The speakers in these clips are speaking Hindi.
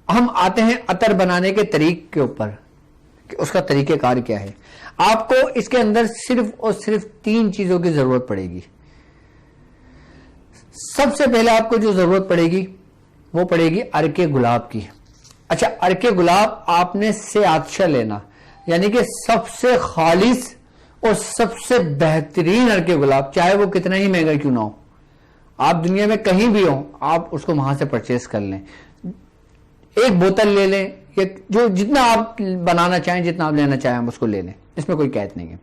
हम आते हैं अतर बनाने के तरीके के ऊपर कि उसका तरीकेकार क्या है। आपको इसके अंदर सिर्फ और सिर्फ 3 चीजों की जरूरत पड़ेगी। सबसे पहले आपको जो जरूरत पड़ेगी वो पड़ेगी अर्के गुलाब की। अच्छा, अर्के गुलाब आपने से अच्छा लेना, यानी कि सबसे खालिस और सबसे बेहतरीन अर्के गुलाब, चाहे वो कितना ही महंगा क्यों ना हो, आप दुनिया में कहीं भी हो आप उसको वहां से परचेस कर लें। एक बोतल ले लें, एक जो जितना आप बनाना चाहें, जितना आप लेना चाहें आप उसको ले लें, इसमें कोई कैद नहीं है।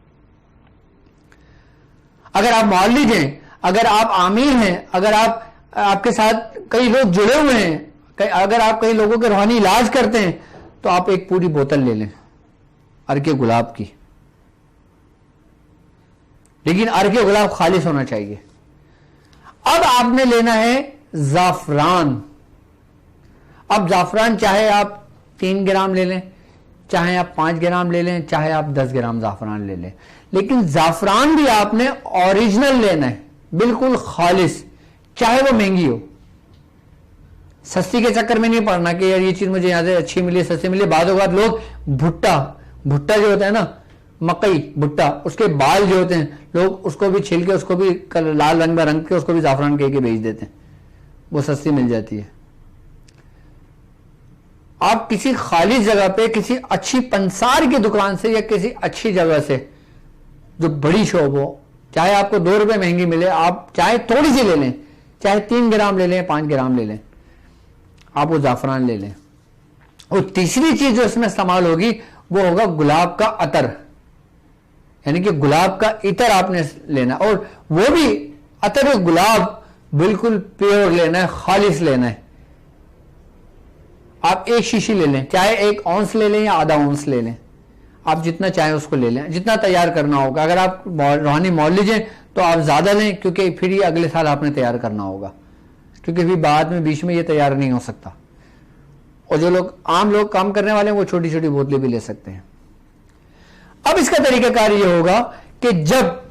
अगर आप मौलवी हैं, अगर आप आमीर हैं, अगर आपके साथ कई लोग जुड़े हुए हैं, अगर आप कई लोगों के रूहानी इलाज करते हैं, तो आप एक पूरी बोतल ले लें अर्के गुलाब की। लेकिन अर्के गुलाब खालिस होना चाहिए। अब आपने लेना है जाफरान। अब जाफरान चाहे आप 3 ग्राम ले लें, चाहे आप 5 ग्राम ले लें, चाहे आप 10 ग्राम जाफरान ले लें, लेकिन जाफरान भी आपने ओरिजिनल लेना है, बिल्कुल खालिस, चाहे वो महंगी हो। सस्ती के चक्कर में नहीं पड़ना कि यार ये चीज मुझे यहां से अच्छी मिली, सस्ती मिली। बाद लोग भुट्टा जो होता है ना, मकई भुट्टा, उसके बाल जो होते हैं लोग उसको भी छिल के, उसको भी लाल रंग में रंग के, उसको भी जाफरान कह के बेच देते हैं, वो सस्ती मिल जाती है। आप किसी खाली जगह पे किसी अच्छी पंसार की दुकान से या किसी अच्छी जगह से जो बड़ी शॉप हो, चाहे आपको 2 रुपए महंगी मिले, आप चाहे थोड़ी सी ले लें, चाहे 3 ग्राम ले लें, 5 ग्राम ले लें, आप वो जाफरान ले लें। और तीसरी चीज जो इसमें इस्तेमाल होगी वो होगा गुलाब का अतर, यानी कि गुलाब का इतर आपने लेना, और वो भी अतर गुलाब बिल्कुल प्योर लेना है, खालिस लेना है। आप 1 शीशी ले लें, चाहे 1 औंस ले लें या आधा औंस ले लें, आप जितना चाहें उसको ले लें, जितना तैयार करना होगा। अगर आप रूहानी मौलवी हैं तो आप ज्यादा लें, क्योंकि फिर ये अगले साल आपने तैयार करना होगा, क्योंकि फिर बाद में बीच में ये तैयार नहीं हो सकता। और जो लोग आम लोग काम करने वाले हैं वो छोटी छोटी बोतलें भी ले सकते हैं। अब इसका तरीकाकार ये होगा कि जब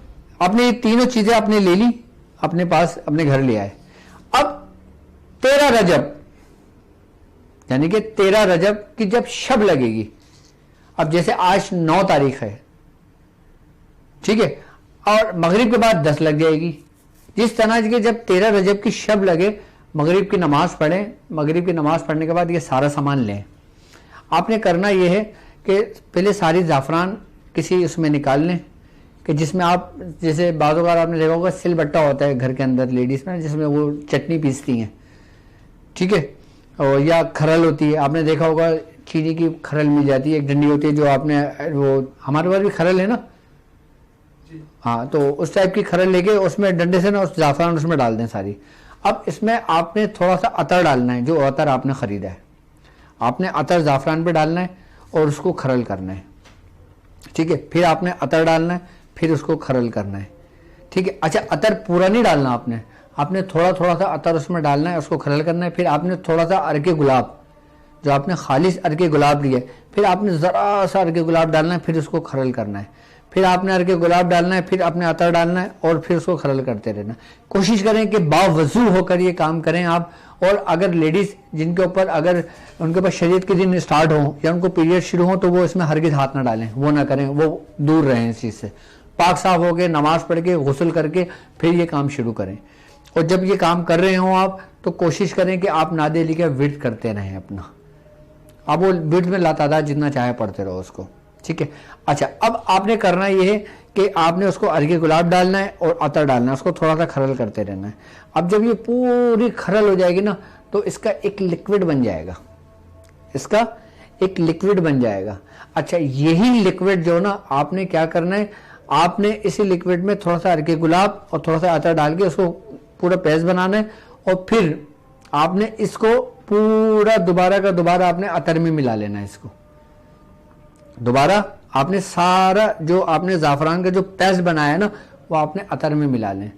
आपने ये तीनों चीजें आपने ले ली, अपने पास अपने घर ले आए, अब 13 रजब यानी कि 13 रजब की जब शब लगेगी, अब जैसे आज 9 तारीख है, ठीक है, और मगरिब के बाद 10 लग जाएगी। जिस तरह के जब 13 रजब की शब लगे, मगरिब की नमाज पढ़ें, मगरिब की नमाज पढ़ने के बाद ये सारा सामान लें। आपने करना यह है कि पहले सारी जाफरान किसी उसमें निकाल लें, कि जिसमें आप, जैसे बाज़ों बार आपने देखा होगा सिलबट्टा होता है घर के अंदर लेडीज़ में, जिसमें वो चटनी पीसती हैं, ठीक है, और या खरल होती है, आपने देखा होगा चीनी की खरल मिल जाती है, एक डंडी होती है जो आपने, वो हमारे पास भी खरल है ना, हाँ, तो उस टाइप की खरल लेके उसमें डंडे से ना उस जाफरान उसमें डाल दें सारी। अब इसमें आपने थोड़ा सा अतर डालना है, जो अतर आपने खरीदा है, आपने अतर जाफरान पे डालना है और उसको खरल करना है, ठीक है। फिर आपने अतर डालना है, फिर उसको खरल करना है, ठीक है। अच्छा, अतर पूरा नहीं डालना आपने थोड़ा थोड़ा सा अतर उसमें डालना है, उसको खरल करना है। फिर आपने थोड़ा सा अर्के गुलाब, जो आपने खालिस अर्के गुलाब लिए, फिर आपने ज़रा सा अर्के गुलाब डालना है, फिर उसको खरल करना है। फिर आपने अर्के गुलाब डालना है, फिर आपने अतर डालना है और फिर उसको खरल करते रहना। कोशिश करें कि बावजू होकर ये काम करें आप। और अगर लेडीज़ जिनके ऊपर, अगर उनके पास शरीयत के दिन स्टार्ट हो या उनको पीरियड शुरू हो, तो वो इसमें हरगिज़ हाथ ना डालें, वो ना करें, वो दूर रहें इस चीज़ से। पाक साफ हो के, नमाज पढ़ के, गुस्ल करके फिर ये काम शुरू करें। और जब ये काम कर रहे हों आप, तो कोशिश करें कि आप नादे लिखे विर्द करते रहें अपना, आप वो विर्द में लातादाद जितना चाहे पढ़ते रहो उसको, ठीक है। अच्छा, अब आपने करना ये है कि आपने उसको अर्के गुलाब डालना है और अतर डालना है, उसको थोड़ा सा खरल करते रहना है। अब जब ये पूरी खरल हो जाएगी ना, तो इसका एक लिक्विड बन जाएगा, इसका एक लिक्विड बन जाएगा। अच्छा, यही लिक्विड जो ना, आपने क्या करना है, आपने इसी लिक्विड में थोड़ा सा अर्के गुलाब और थोड़ा सा अतर डाल के उसको पूरा पेस्ट बनाना है, और फिर आपने इसको पूरा दोबारा का दोबारा आपने अतर में मिला लेना है। इसको दोबारा आपने सारा जो आपने जाफरान का जो पेस्ट बनाया है ना, वो आपने अतर में मिला लें।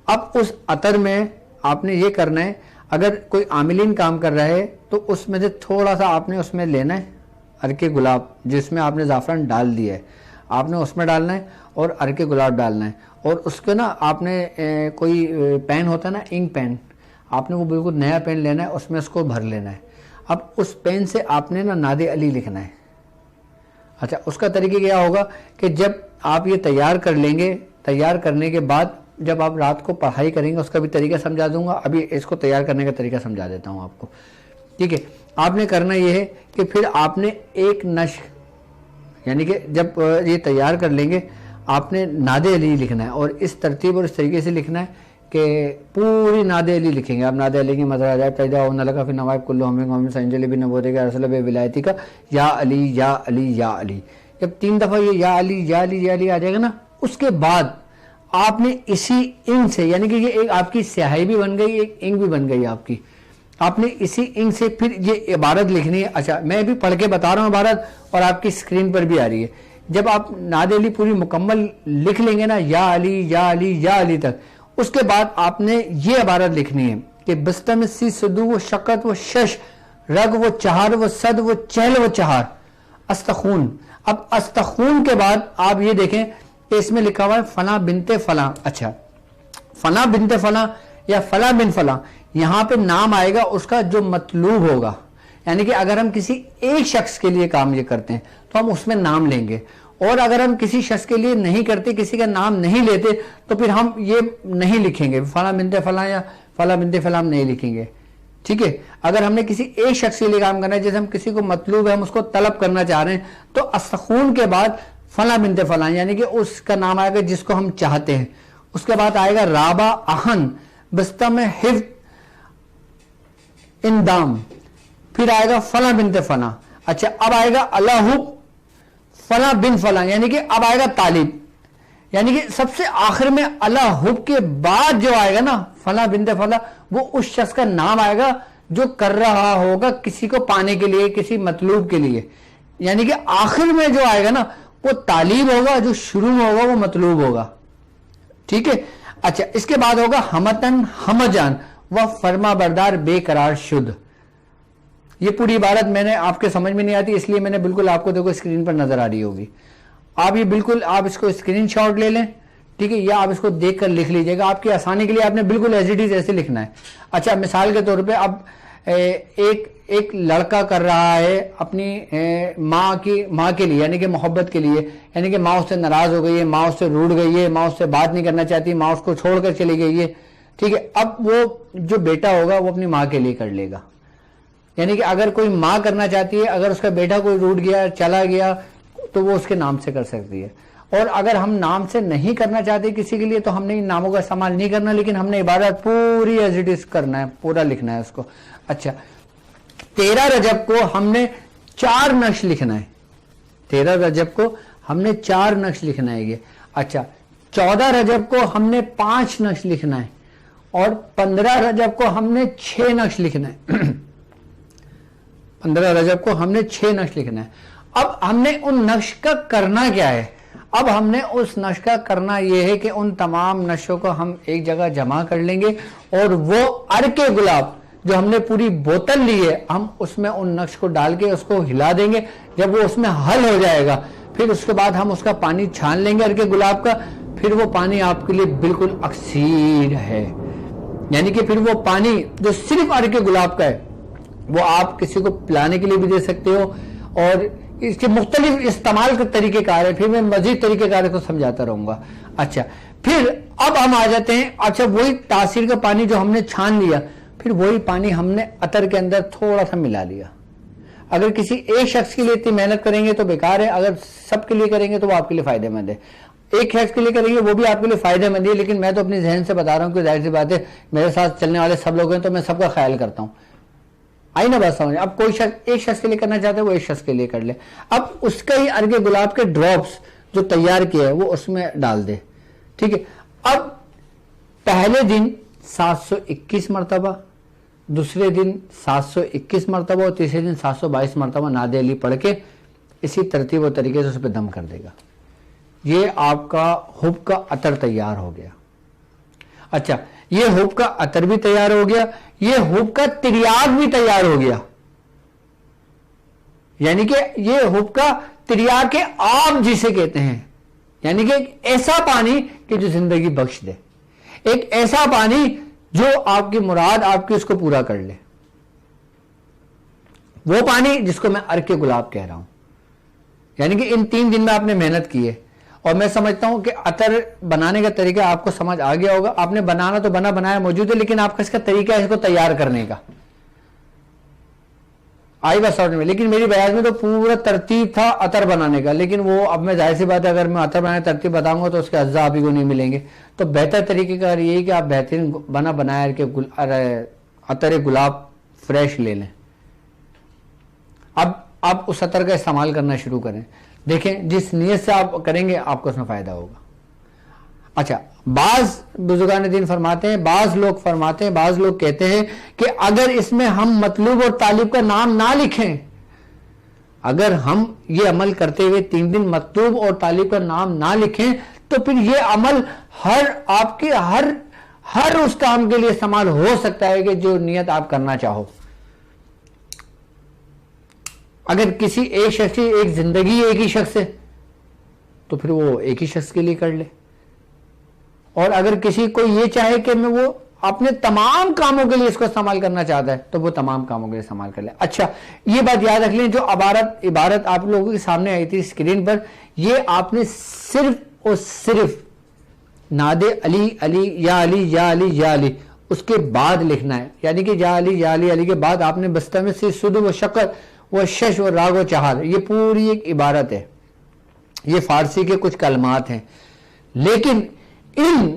अब उस अतर में आपने ये करना है, अगर कोई आमिलीन काम कर रहा है तो उसमें से थोड़ा सा आपने उसमें लेना है अर्के गुलाब, जिसमें आपने जाफरान डाल दिया है, आपने उसमें डालना है और अर्के गुलाब डालना है। और उसको ना आपने कोई पेन होता है ना, इंक पेन, आपने वो बिल्कुल नया पेन लेना है, उसमें उसको भर लेना है। अब उस पेन से आपने ना नादे अली लिखना है। अच्छा, उसका तरीका क्या होगा कि जब आप ये तैयार कर लेंगे, तैयार करने के बाद जब आप रात को पढ़ाई करेंगे उसका भी तरीका समझा दूंगा। अभी इसको तैयार करने का तरीका समझा देता हूँ आपको, ठीक है। आपने करना ये है कि फिर आपने एक नश्क, यानी कि जब ये तैयार कर लेंगे आपने नादे अली लिखना है, और इस तरतीब और इस तरीके से लिखना है कि पूरी नादे अली लिखेंगे आप। नादे अली की मज़ा अजायब पैदा होना फिर नवाब कुल्लू हमें संजली भी नबोदे का रसल विलायती का या अली या अली या अली। जब 3 दफ़ा ये या अली या अली या अली आ जाएगा ना, उसके बाद आपने इसी इंक से, यानी कि ये एक आपकी स्याही भी बन गई, एक इंक भी बन गई आपकी, आपने इसी इंक से फिर ये इबारत लिखनी है। अच्छा, मैं भी पढ़ के बता रहा हूँ इबारत, और आपकी स्क्रीन पर भी आ रही है। जब आप नादे अली पूरी मुकम्मल लिख लेंगे ना, या अली या अली या अली तक, उसके बाद आपने ये इबारत लिखनी है कि बस्तम सी सदू व शक़त व शश रग व चहार व सद व चहल व चहार अस्तखून। अब अस्तखून के बाद आप ये देखें कि इसमें लिखा हुआ है फला बिनते फला। अच्छा, फला बिनते फला या फला बिन फला, यहां पे नाम आएगा उसका जो मतलूब होगा, यानी कि अगर हम किसी एक शख्स के लिए काम ये करते हैं तो हम उसमें नाम लेंगे, और अगर हम किसी शख्स के लिए नहीं करते, किसी का नाम नहीं लेते, तो फिर हम ये नहीं लिखेंगे फला बिनते फला या फला बिनते फला, हम नहीं लिखेंगे, ठीक है। अगर हमने किसी एक शख्स के लिए काम करना है, जैसे हम किसी को मतलूब है, हम उसको तलब करना चाह रहे हैं, तो अस्तखून के बाद फला बिनते फला, यानी कि उसका नाम आएगा जिसको हम चाहते हैं। उसके बाद आएगा राबा आहन बस्ता में हिफ्ज इंदाम, फिर आएगा फला बिनते फला। अच्छा, अब आएगा अलाहुब फला बिन फला, यानी कि अब आएगा तालिब, यानी कि सबसे आखिर में अलाहुब के बाद जो आएगा ना फला बिनते फला, वो उस शख्स का नाम आएगा जो कर रहा होगा किसी को पाने के लिए, किसी मतलूब के लिए, यानी कि आखिर में जो आएगा ना वो तालीब होगा, जो शुरू में होगा वो मतलूब होगा, ठीक है। अच्छा, इसके बाद होगा हमतन हमजान व फरमा बरदार बेकरार शुद्ध। ये पूरी इबारत मैंने आपके समझ में नहीं आती, इसलिए मैंने बिल्कुल आपको देखो स्क्रीन पर नजर आ रही होगी। आप ये बिल्कुल आप इसको स्क्रीनशॉट ले लें, ठीक है, या आप इसको देखकर लिख लीजिएगा। आपकी आसानी के लिए आपने बिल्कुल एज इट इज ऐसे लिखना है। अच्छा, मिसाल के तौर पे अब एक लड़का कर रहा है अपनी माँ के लिए, यानी कि मोहब्बत के लिए, यानी कि माँ उससे नाराज हो गई है, माँ उससे रूठ गई है, माँ उससे बात नहीं करना चाहती, माँ उसको छोड़कर चली गई है, ठीक है। अब वो जो बेटा होगा वो अपनी माँ के लिए कर लेगा, यानी कि अगर कोई माँ करना चाहती है, अगर उसका बेटा कोई रूठ गया, चला गया, तो वो उसके नाम से कर सकती है। और अगर हम नाम से नहीं करना चाहते किसी के लिए, तो हमने इन नामों का इस्तेमाल नहीं करना, लेकिन हमने इबारत पूरी एज इट इज करना है, पूरा लिखना है उसको। अच्छा, 13 रजब को हमने 4 नक्श लिखना है, 13 रजब को हमने 4 नक्श लिखना है ये। अच्छा, 14 रजब को हमने 5 नक्श लिखना है, और 15 रजब को हमने 6 नक्श लिखना है। 15 रजब को हमने 6 नक्श लिखना है। अब हमने उन नक्श का करना क्या है? अब हमने उस नक्श का करना यह है कि उन तमाम नक्शों को हम एक जगह जमा कर लेंगे, और वो अर्के गुलाब जो हमने पूरी बोतल ली है, हम उसमें उन नक्श को डाल के उसको हिला देंगे। जब वो उसमें हल हो जाएगा, फिर उसके बाद हम उसका पानी छान लेंगे अर्के गुलाब का। फिर वो पानी आपके लिए बिल्कुल अक्सीर है, यानी कि फिर वो पानी जो सिर्फ अर्के गुलाब का है वो आप किसी को पिलाने के लिए भी दे सकते हो, और इसके मुख्तलिफ इस्तेमाल के तरीकेकार है। फिर मैं मजीद तरीकेकार को समझाता रहूंगा। अच्छा, फिर अब हम आ जाते हैं। अच्छा, वही तासीर का पानी जो हमने छान लिया, फिर वही पानी हमने अतर के अंदर थोड़ा सा मिला लिया। अगर किसी एक शख्स के लिए इतनी मेहनत करेंगे तो बेकार है, अगर सबके लिए करेंगे तो वो आपके लिए फायदेमंद है। एक शख्स के लिए करेंगे वो भी आपके लिए फायदेमंद है, लेकिन मैं तो अपनी जहन से बता रहा हूं कि जाहिर सी बात है मेरे साथ चलने वाले सब लोग हैं, तो मैं सबका ख्याल करता हूं। आई ना बात समझ? अब कोई शख्स एक शख्स के लिए करना चाहता है, वो एक शख्स के लिए कर ले। अब उसका ही अर्के गुलाब के ड्रॉप्स जो तैयार किया है वो उसमें डाल दे, ठीक है। अब पहले दिन 721 मरतबा, दूसरे दिन 721 मरतबा, और तीसरे दिन 722 मरतबा नादे अली पढ़ के इसी तरतीब और तरीके से उस पर दम कर देगा। ये आपका हुब का अतर तैयार हो गया। अच्छा, ये हुब का अतर भी तैयार हो गया, ये हुब का तिरियाग भी तैयार हो गया, यानी कि ये हुब का तिरियाग के आब जिसे कहते हैं, यानी कि एक ऐसा पानी कि जो जिंदगी बख्श दे, एक ऐसा पानी जो आपकी मुराद आपकी उसको पूरा कर ले। वो पानी जिसको मैं अर्क गुलाब कह रहा हूं। यानी कि इन 3 दिन में आपने मेहनत की है, और मैं समझता हूं कि अतर बनाने का तरीका आपको समझ आ गया होगा। आपने बनाना तो बनाया मौजूद है, लेकिन आपका इसका तरीका है इसको तैयार करने का आई बस समझ में। लेकिन मेरी बयान में तो पूरा तरतीब था अतर बनाने का, लेकिन वो अब मैं जाहिर सी बात है अगर मैं अतर बनाने तरतीब बताऊंगा तो उसके अज्जा आप ही को नहीं मिलेंगे। तो बेहतर तरीके का यही कि आप बेहतरीन बनाया के अतर गुलाब फ्रेश ले लें। अब आप उस अतर का इस्तेमाल करना शुरू करें। देखें जिस नीयत से आप करेंगे आपको उसमें फायदा होगा। अच्छा, बाज बुजुर्गान दीन फरमाते हैं, बाज लोग फरमाते हैं, बाज लोग कहते हैं कि अगर इसमें हम मतलूब और तालिब का नाम ना लिखें, अगर हम ये अमल करते हुए 3 दिन मतलूब और तालिब का नाम ना लिखें तो फिर ये अमल आपके हर उस काम के लिए इस्तेमाल हो सकता है कि जो नियत आप करना चाहो। अगर किसी एक शख्स की एक जिंदगी एक ही शख्स है तो फिर वो एक ही शख्स के लिए कर ले, और अगर किसी को ये चाहे कि मैं वो अपने तमाम कामों के लिए इसको इस्तेमाल करना चाहता है तो वो तमाम कामों के लिए इस्तेमाल कर ले। अच्छा, ये बात याद रख लें, जो इबारत आप लोगों के सामने आई थी स्क्रीन पर, ये आपने सिर्फ और सिर्फ नादे अली अली या अली या अली या अली उसके बाद लिखना है। यानी कि या अली या अली अली के बाद आपने बस्ता में से सुद व शक्ल व शश व राग व चहार, ये पूरी एक इबारत है। ये फारसी के कुछ कलमात हैं, लेकिन इन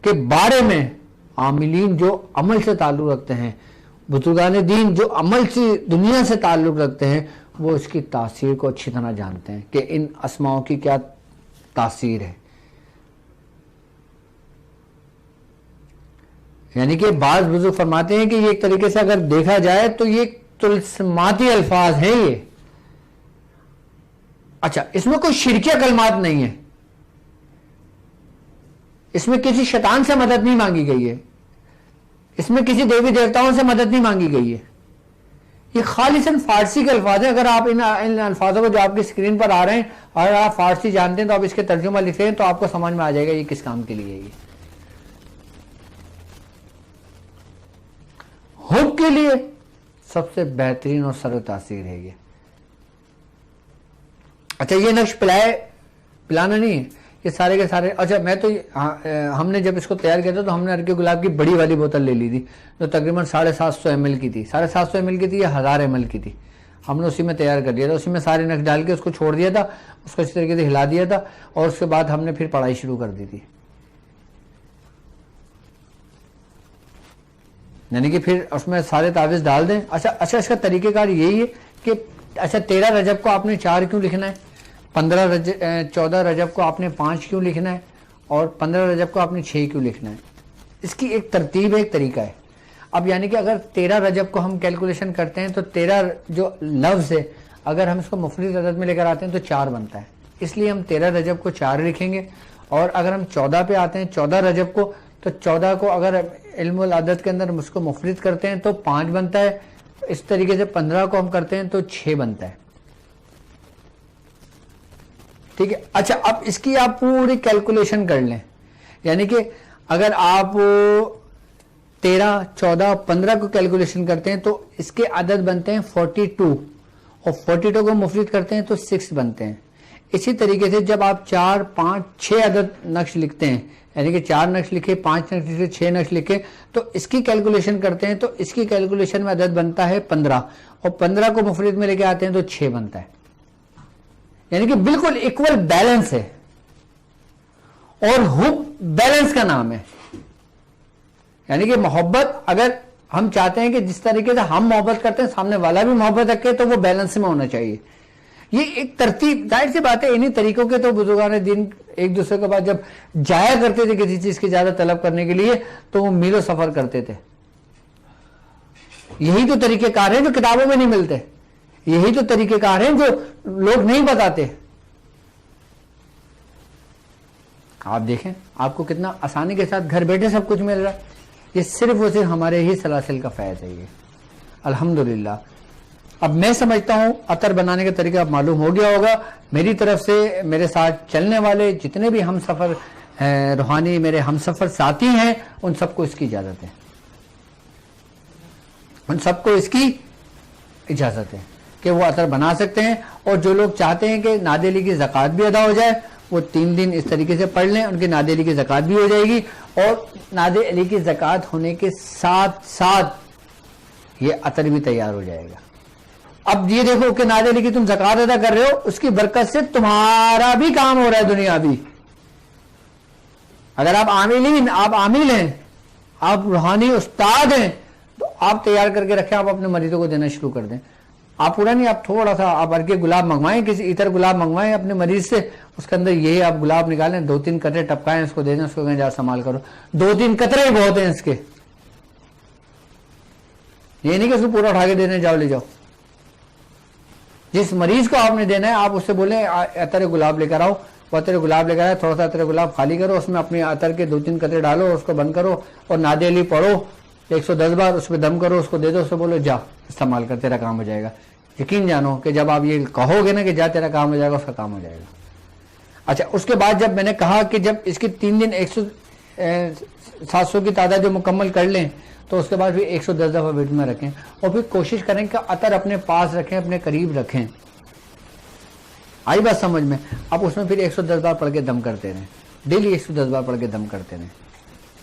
के बारे में आमिलीन जो अमल से ताल्लुक रखते हैं, बुजुर्गान दीन जो अमल से दुनिया से ताल्लुक रखते हैं, वो इसकी तासीर को अच्छी तरह जानते हैं कि इन अस्माओं की क्या तासीर है। यानी कि बाज बुजुर्ग फरमाते हैं कि ये एक तरीके से अगर देखा जाए तो ये तुलस्माती अल्फाज हैं ये। अच्छा, इसमें कोई शिरकिया कलमात नहीं है, इसमें किसी शैतान से मदद नहीं मांगी गई है, इसमें किसी देवी देवताओं से मदद नहीं मांगी गई है। ये खालिसन फारसी के अल्फाज है। अगर आप इन अल्फाजों को जो आपकी स्क्रीन पर आ रहे हैं और आप फारसी जानते हैं तो आप इसके तर्जुमा लिखें तो आपको समझ में आ जाएगा ये किस काम के लिए है। हुब के लिए सबसे बेहतरीन और सर तासीर है ये। अच्छा, ये नक्श पिलाना नहीं है, ये सारे के सारे। अच्छा, मैं तो हमने जब इसको तैयार किया था तो हमने अर्के गुलाब की बड़ी वाली बोतल ले ली थी जो तकरीबन 750 ml की थी। 750 ml की थी या 1000 ml की थी। हमने उसी में तैयार कर दिया था, उसी में सारे नक्श डाल के उसको छोड़ दिया था, उसको इस तरीके से हिला दिया था, और उसके बाद हमने फिर पढ़ाई शुरू कर दी थी। यानी कि फिर उसमें सारे तावीज़ डाल दें। अच्छा, इसका तरीक़ेकार यही है कि अच्छा 13 रजब को आपने 4 क्यों लिखना है, 14 रजब को आपने 5 क्यों लिखना है, और 15 रजब को आपने 6 क्यों लिखना है। इसकी एक तरतीब है, एक तरीका है। अब यानी कि अगर 13 रजब को हम कैलकुलेशन करते हैं तो 13 जो लफ्ज़ है अगर हम इसको मुफरद अदद में लेकर आते हैं तो 4 बनता है, इसलिए हम 13 रजब को 4 लिखेंगे। और अगर हम 14 पे आते हैं 14 रजब को, तो 14 को अगर इल्मुल अदद के अंदर उसको मुफरद करते हैं तो 5 बनता है। इस तरीके से 15 को हम करते हैं तो 6 बनता है। ठीक है। अच्छा, अब इसकी आप पूरी कैलकुलेशन कर लें। यानी कि अगर आप 13, 14, 15 को कैलकुलेशन करते हैं तो इसके अदद बनते हैं 42, और 42 को मुफरद करते हैं तो 6 बनते हैं। इसी तरीके से जब आप 4, 5, 6 अदद नक्श लिखते हैं, यानी कि 4 नक्श लिखे, 5 नक्श लिखे, 6 नक्श लिखे, तो इसकी कैलकुलेशन करते हैं तो इसकी कैलकुलेशन में अदद बनता है 15, और 15 को मुफरद में लेके आते हैं तो 6 बनता है। यानी कि बिल्कुल इक्वल बैलेंस है, और हुब बैलेंस का नाम है। यानी कि मोहब्बत अगर हम चाहते हैं कि जिस तरीके से हम मोहब्बत करते हैं सामने वाला भी मोहब्बत रखे तो वो बैलेंस में होना चाहिए। ये एक तरतीब, जाहिर सी बात है, इन्हीं तरीकों के तो बुजुर्गान दीन एक दूसरे के बाद जब जाया करते थे किसी चीज की ज्यादा तलब करने के लिए तो वो मीलों सफर करते थे। यही तो तरीकेकार हैं जो किताबों में नहीं मिलते, यही तो तरीकेकार हैं जो लोग नहीं बताते। आप देखें आपको कितना आसानी के साथ घर बैठे सब कुछ मिल रहा है। ये सिर्फ और सिर्फ हमारे ही सलासिल का फैज़ है ये, अल्हम्दुलिल्लाह। अब मैं समझता हूं अतर बनाने का तरीका मालूम हो गया होगा। मेरी तरफ से मेरे साथ चलने वाले जितने भी हम सफर रूहानी मेरे हम सफर साथी हैं उन सबको इसकी इजाजत है। उन सबको इसकी इजाज़त है कि वो अतर बना सकते हैं। और जो लोग चाहते हैं कि नादेली की ज़कात भी अदा हो जाए, वो 3 दिन इस तरीके से पढ़ लें, उनकी नादेली की ज़कात भी हो जाएगी। और नादेली की ज़कात होने के साथ साथ ये अतर भी तैयार हो जाएगा। अब ये देखो कि नादेली की तुम ज़कात अदा कर रहे हो, उसकी बरकत से तुम्हारा भी काम हो रहा है दुनिया भी। अगर आप आमिल हैं, आप रूहानी उस्ताद हैं, तो आप तैयार करके रखें, आप अपने मरीजों को देना शुरू कर दें। आप पूरा नहीं, आप थोड़ा सा आप अर्के गुलाब मंगवाएं, किसी इतर गुलाब मंगवाएं अपने मरीज से, उसके अंदर यही आप गुलाब निकालें, 2-3 कतरे टपकाएं, उसको दे दें, उसको कहें जा संभाल करो। 2-3 कतरे ही बहुत हैं इसके, ये नहीं कि उसको पूरा उठा के देने जाओ ले जाओ। जिस मरीज को आपने देना है आप उससे बोले अतर गुलाब लेकर आओ, वो अतर गुलाब लेकर आए, थोड़ा सा अतर गुलाब खाली करो, उसमें अपने अतर के 2-3 कतरे डालो, उसको बंद करो और नादेली पढ़ो 110 बार, उस पर दम करो, उसको दे दो, उसको बोलो जा इस्तेमाल कर, तेरा काम हो जाएगा। यकीन जानो कि जब आप ये कहोगे ना कि जा तेरा काम हो जाएगा, उसका काम हो जाएगा। अच्छा, उसके बाद जब मैंने कहा कि जब इसकी 3 दिन 700 की तादाद जो मुकम्मल कर लें, तो उसके बाद फिर 110 दफ़ा वेट में रखें और फिर कोशिश करें कि अतर अपने पास रखें, अपने करीब रखें। आई बात समझ में? आप उसमें फिर 110 बार पढ़ के दम करते रहें, डेली 110 बार पढ़ के दम करते रहें,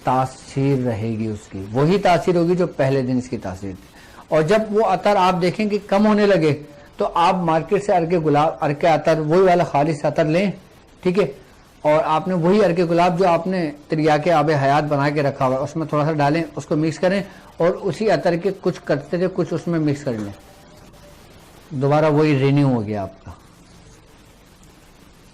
तासीर रहेगी उसकी, वही तासीर होगी जो पहले दिन इसकी तासीर थी। और जब वो अतर आप देखें कि कम होने लगे, तो आप मार्केट से अर्के अतर वही वाला खालिस अतर लें, ठीक है, और आपने वही अर्के गुलाब जो आपने तिरियाके आब हयात बना के रखा हुआ है उसमें थोड़ा सा डालें, उसको मिक्स करें और उसी अतर के कुछ करते थे कुछ उसमें मिक्स कर लें, दोबारा वही रिन्यू हो गया, आपका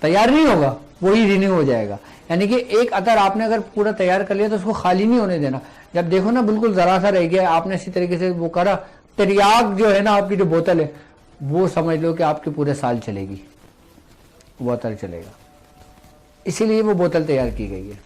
तैयार नहीं होगा, वही रिन्यू हो जाएगा। यानी कि एक अतर आपने अगर पूरा तैयार कर लिया तो उसको खाली नहीं होने देना। जब देखो ना बिल्कुल जरा सा रह गया, आपने इसी तरीके से वो करा, तिरियाक जो है ना आपकी जो बोतल है, वो समझ लो कि आपके पूरे साल चलेगी, वो अतर चलेगा। इसीलिए वो बोतल तैयार की गई है।